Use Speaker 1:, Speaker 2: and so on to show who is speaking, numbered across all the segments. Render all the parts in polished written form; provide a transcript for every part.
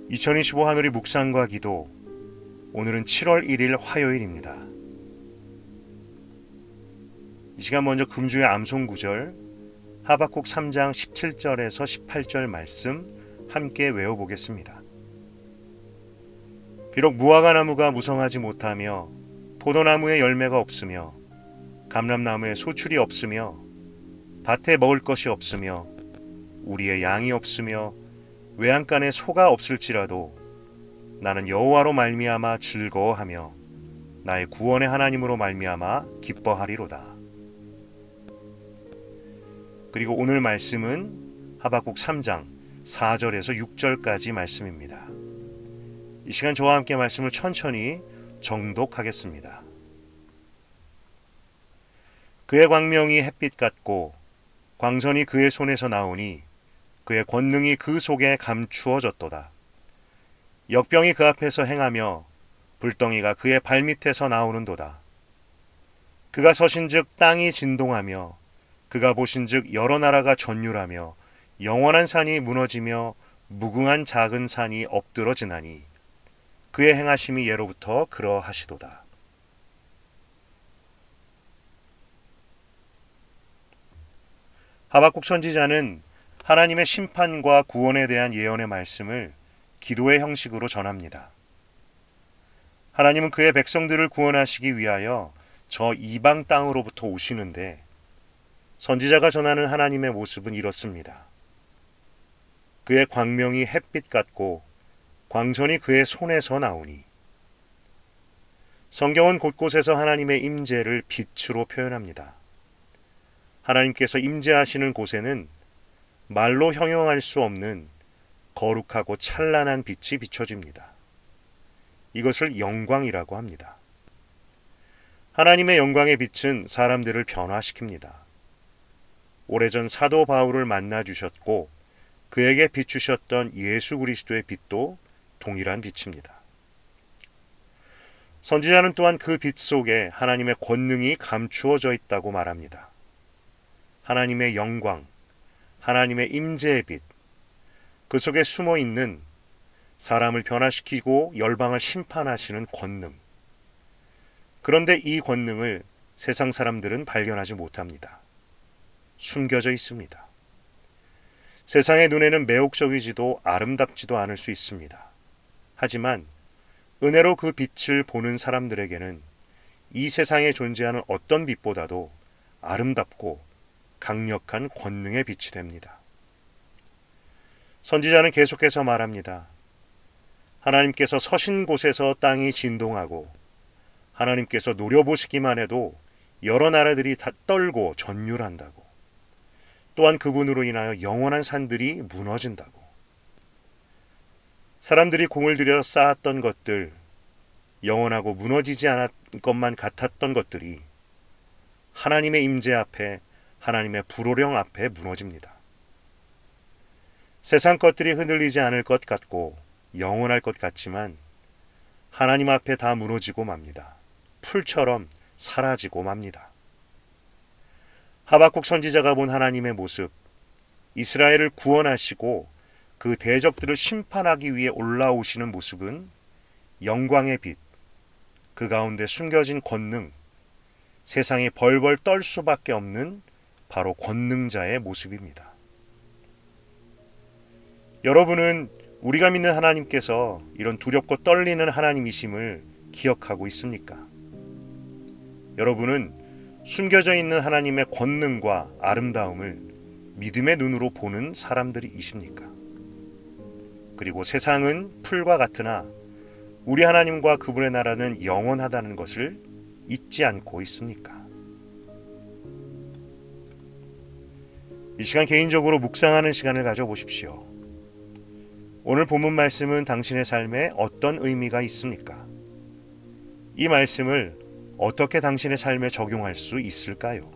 Speaker 1: 2025 하늘의 묵상과 기도, 오늘은 7월 1일 화요일입니다. 이 시간 먼저 금주의 암송구절 하박국 3장 17절에서 18절 말씀 함께 외워보겠습니다. 비록 무화과 나무가 무성하지 못하며 포도나무에 열매가 없으며 감람나무에 소출이 없으며 밭에 먹을 것이 없으며 우리의 양이 없으며 외양간에 소가 없을지라도 나는 여호와로 말미암아 즐거워하며 나의 구원의 하나님으로 말미암아 기뻐하리로다. 그리고 오늘 말씀은 하박국 3장 4절에서 6절까지 말씀입니다. 이 시간 저와 함께 말씀을 천천히 정독하겠습니다. 그의 광명이 햇빛 같고 광선이 그의 손에서 나오니 그의 권능이 그 속에 감추어졌도다. 역병이 그 앞에서 행하며 불덩이가 그의 발밑에서 나오는도다. 그가 서신즉 땅이 진동하며 그가 보신즉 여러 나라가 전율하며 영원한 산이 무너지며 무궁한 작은 산이 엎드러지나니 그의 행하심이 예로부터 그러하시도다. 하박국 선지자는 하나님의 심판과 구원에 대한 예언의 말씀을 기도의 형식으로 전합니다. 하나님은 그의 백성들을 구원하시기 위하여 저 이방 땅으로부터 오시는데 선지자가 전하는 하나님의 모습은 이렇습니다. 그의 광명이 햇빛 같고 광선이 그의 손에서 나오니. 성경은 곳곳에서 하나님의 임재를 빛으로 표현합니다. 하나님께서 임재하시는 곳에는 말로 형용할 수 없는 거룩하고 찬란한 빛이 비춰집니다. 이것을 영광이라고 합니다. 하나님의 영광의 빛은 사람들을 변화시킵니다. 오래전 사도 바울을 만나 주셨고 그에게 비추셨던 예수 그리스도의 빛도 동일한 빛입니다. 선지자는 또한 그 빛 속에 하나님의 권능이 감추어져 있다고 말합니다. 하나님의 영광, 하나님의 임재의 빛, 그 속에 숨어 있는 사람을 변화시키고 열방을 심판하시는 권능. 그런데 이 권능을 세상 사람들은 발견하지 못합니다. 숨겨져 있습니다. 세상의 눈에는 매혹적이지도 아름답지도 않을 수 있습니다. 하지만 은혜로 그 빛을 보는 사람들에게는 이 세상에 존재하는 어떤 빛보다도 아름답고 강력한 권능의 빛이 됩니다. 선지자는 계속해서 말합니다. 하나님께서 서신 곳에서 땅이 진동하고 하나님께서 노려보시기만 해도 여러 나라들이 다 떨고 전율한다고. 또한 그분으로 인하여 영원한 산들이 무너진다고. 사람들이 공을 들여 쌓았던 것들, 영원하고 무너지지 않을 것만 같았던 것들이 하나님의 임재 앞에, 하나님의 불호령 앞에 무너집니다. 세상 것들이 흔들리지 않을 것 같고 영원할 것 같지만 하나님 앞에 다 무너지고 맙니다. 풀처럼 사라지고 맙니다. 하박국 선지자가 본 하나님의 모습, 이스라엘을 구원하시고 그 대적들을 심판하기 위해 올라오시는 모습은 영광의 빛, 그 가운데 숨겨진 권능, 세상이 벌벌 떨 수밖에 없는 바로 권능자의 모습입니다. 여러분은 우리가 믿는 하나님께서 이런 두렵고 떨리는 하나님이심을 기억하고 있습니까? 여러분은 숨겨져 있는 하나님의 권능과 아름다움을 믿음의 눈으로 보는 사람들이십니까? 그리고 세상은 풀과 같으나 우리 하나님과 그분의 나라는 영원하다는 것을 잊지 않고 있습니까? 이 시간 개인적으로 묵상하는 시간을 가져보십시오. 오늘 본문 말씀은 당신의 삶에 어떤 의미가 있습니까? 이 말씀을 어떻게 당신의 삶에 적용할 수 있을까요?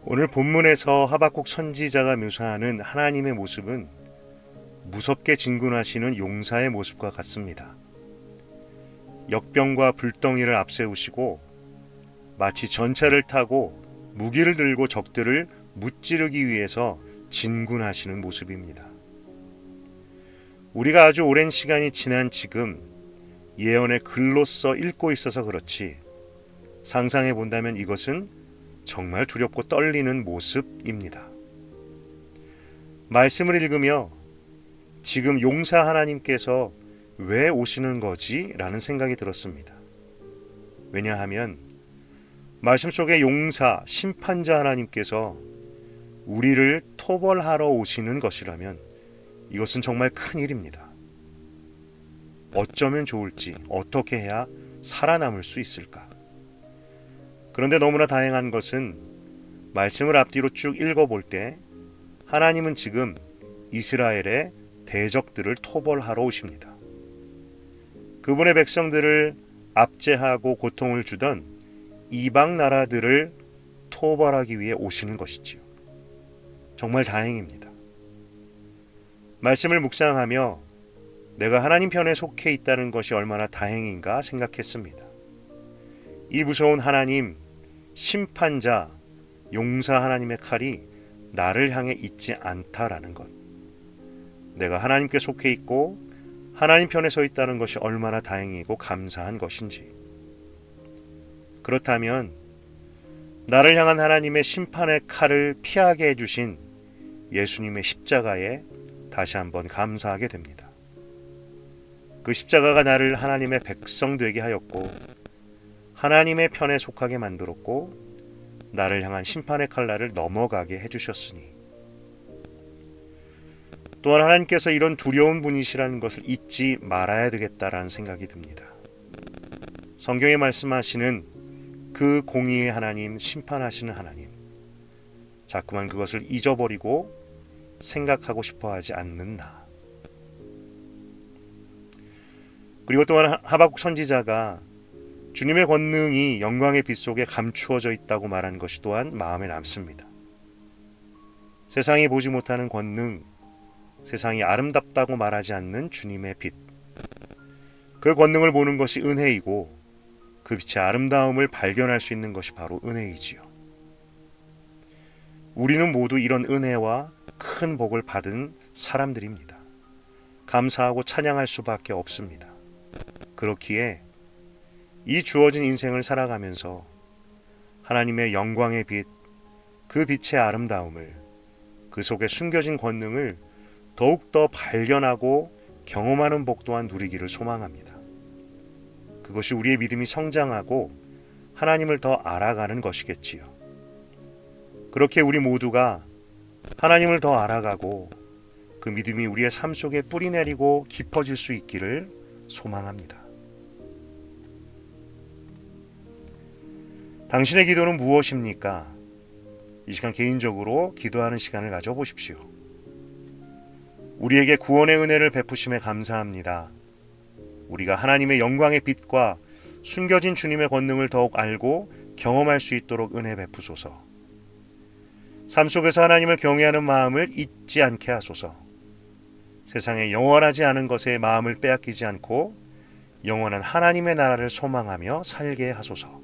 Speaker 1: 오늘 본문에서 하박국 선지자가 묘사하는 하나님의 모습은 무섭게 진군하시는 용사의 모습과 같습니다. 역병과 불덩이를 앞세우시고 마치 전차를 타고 무기를 들고 적들을 무찌르기 위해서 진군하시는 모습입니다. 우리가 아주 오랜 시간이 지난 지금 예언의 글로써 읽고 있어서 그렇지 상상해 본다면 이것은 정말 두렵고 떨리는 모습입니다. 말씀을 읽으며 지금 용사 하나님께서 왜 오시는 거지? 라는 생각이 들었습니다. 왜냐하면 말씀 속의 용사, 심판자 하나님께서 우리를 토벌하러 오시는 것이라면 이것은 정말 큰 일입니다. 어쩌면 좋을지, 어떻게 해야 살아남을 수 있을까? 그런데 너무나 다행한 것은 말씀을 앞뒤로 쭉 읽어볼 때 하나님은 지금 이스라엘의 대적들을 토벌하러 오십니다. 그분의 백성들을 압제하고 고통을 주던 이방 나라들을 토벌하기 위해 오시는 것이지요. 정말 다행입니다. 말씀을 묵상하며 내가 하나님 편에 속해 있다는 것이 얼마나 다행인가 생각했습니다. 이 무서운 하나님, 심판자, 용사 하나님의 칼이 나를 향해 있지 않다라는 것. 내가 하나님께 속해 있고 하나님 편에 서 있다는 것이 얼마나 다행이고 감사한 것인지. 그렇다면 나를 향한 하나님의 심판의 칼을 피하게 해주신 예수님의 십자가에 다시 한번 감사하게 됩니다. 그 십자가가 나를 하나님의 백성 되게 하였고 하나님의 편에 속하게 만들었고 나를 향한 심판의 칼날을 넘어가게 해주셨으니 또한 하나님께서 이런 두려운 분이시라는 것을 잊지 말아야 되겠다라는 생각이 듭니다. 성경에 말씀하시는 그 공의의 하나님, 심판하시는 하나님, 자꾸만 그것을 잊어버리고 생각하고 싶어하지 않는 나. 그리고 또한 하박국 선지자가 주님의 권능이 영광의 빛 속에 감추어져 있다고 말한 것이 또한 마음에 남습니다. 세상이 보지 못하는 권능, 세상이 아름답다고 말하지 않는 주님의 빛. 그 권능을 보는 것이 은혜이고 그 빛의 아름다움을 발견할 수 있는 것이 바로 은혜이지요. 우리는 모두 이런 은혜와 큰 복을 받은 사람들입니다. 감사하고 찬양할 수밖에 없습니다. 그렇기에 이 주어진 인생을 살아가면서 하나님의 영광의 빛, 그 빛의 아름다움을, 그 속에 숨겨진 권능을 더욱더 발견하고 경험하는 복 또한 누리기를 소망합니다. 그것이 우리의 믿음이 성장하고 하나님을 더 알아가는 것이겠지요. 그렇게 우리 모두가 하나님을 더 알아가고 그 믿음이 우리의 삶 속에 뿌리내리고 깊어질 수 있기를 소망합니다. 당신의 기도는 무엇입니까? 이 시간 개인적으로 기도하는 시간을 가져보십시오. 우리에게 구원의 은혜를 베푸심에 감사합니다. 우리가 하나님의 영광의 빛과 숨겨진 주님의 권능을 더욱 알고 경험할 수 있도록 은혜 베푸소서. 삶 속에서 하나님을 경외하는 마음을 잊지 않게 하소서. 세상에 영원하지 않은 것에 마음을 빼앗기지 않고 영원한 하나님의 나라를 소망하며 살게 하소서.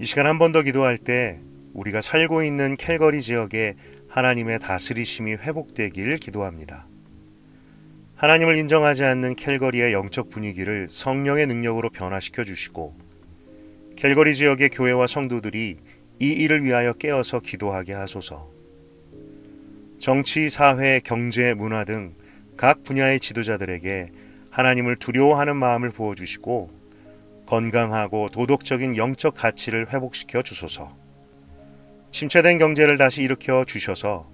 Speaker 1: 시간 한 번 더 기도할 때 우리가 살고 있는 캘거리 지역에 하나님의 다스리심이 회복되길 기도합니다. 하나님을 인정하지 않는 캘거리의 영적 분위기를 성령의 능력으로 변화시켜 주시고 캘거리 지역의 교회와 성도들이 이 일을 위하여 깨어서 기도하게 하소서. 정치, 사회, 경제, 문화 등 각 분야의 지도자들에게 하나님을 두려워하는 마음을 부어주시고 건강하고 도덕적인 영적 가치를 회복시켜 주소서. 침체된 경제를 다시 일으켜 주셔서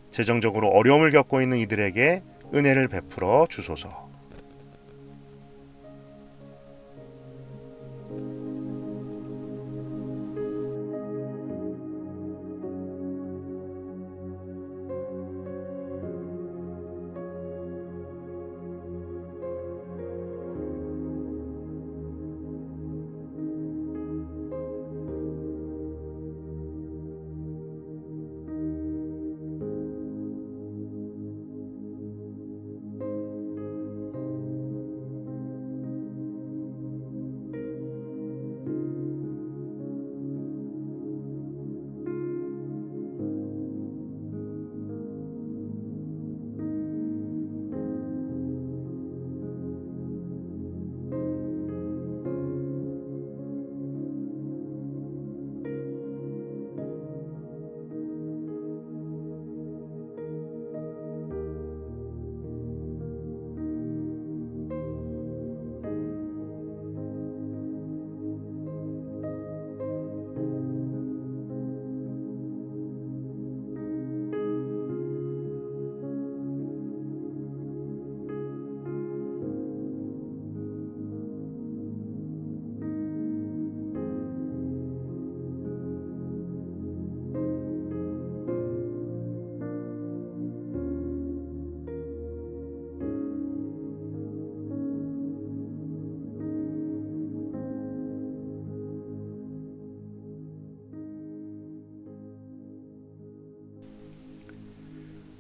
Speaker 1: 재정적으로 어려움을 겪고 있는 이들에게 은혜를 베풀어 주소서.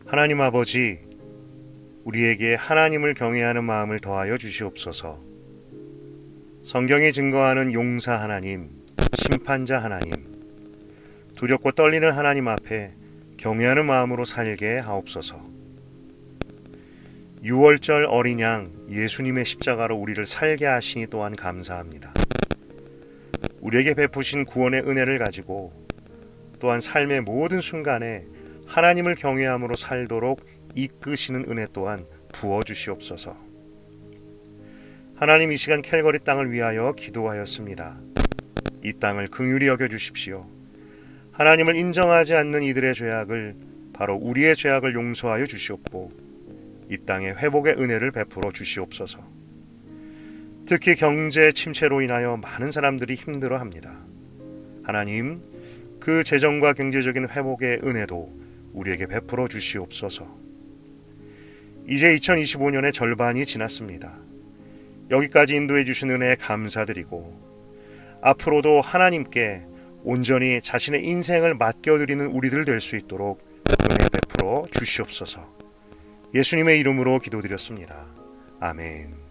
Speaker 1: 하나님 아버지, 우리에게 하나님을 경외하는 마음을 더하여 주시옵소서. 성경이 증거하는 용사 하나님, 심판자 하나님, 두렵고 떨리는 하나님 앞에 경외하는 마음으로 살게 하옵소서. 6월절 어린 양 예수님의 십자가로 우리를 살게 하시니 또한 감사합니다. 우리에게 베푸신 구원의 은혜를 가지고 또한 삶의 모든 순간에 하나님을 경외함으로 살도록 이끄시는 은혜 또한 부어주시옵소서. 하나님, 이 시간 캘거리 땅을 위하여 기도하였습니다. 이 땅을 긍휼히 여겨주십시오. 하나님을 인정하지 않는 이들의 죄악을, 바로 우리의 죄악을 용서하여 주시옵고 이 땅에 회복의 은혜를 베풀어 주시옵소서. 특히 경제 침체로 인하여 많은 사람들이 힘들어합니다. 하나님, 그 재정과 경제적인 회복의 은혜도 우리에게 베풀어 주시옵소서. 이제 2025년의 절반이 지났습니다. 여기까지 인도해 주신 은혜에 감사드리고 앞으로도 하나님께 온전히 자신의 인생을 맡겨드리는 우리들 될 수 있도록 은혜 베풀어 주시옵소서. 예수님의 이름으로 기도드렸습니다. 아멘.